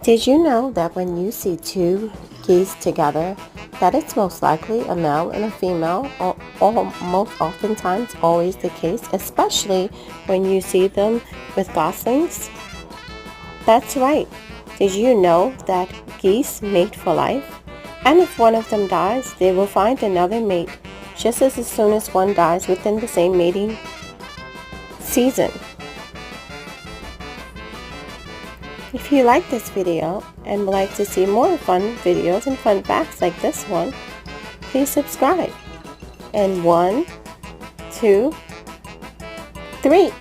Did you know that when you see two geese together, that it's most likely a male and a female, or most oftentimes always the case, especially when you see them with goslings? That's right. Did you know that geese mate for life? And if one of them dies, they will find another mate just as soon as one dies within the same mating season. If you like this video and would like to see more fun videos and fun facts like this one, please subscribe. And 1, 2, 3.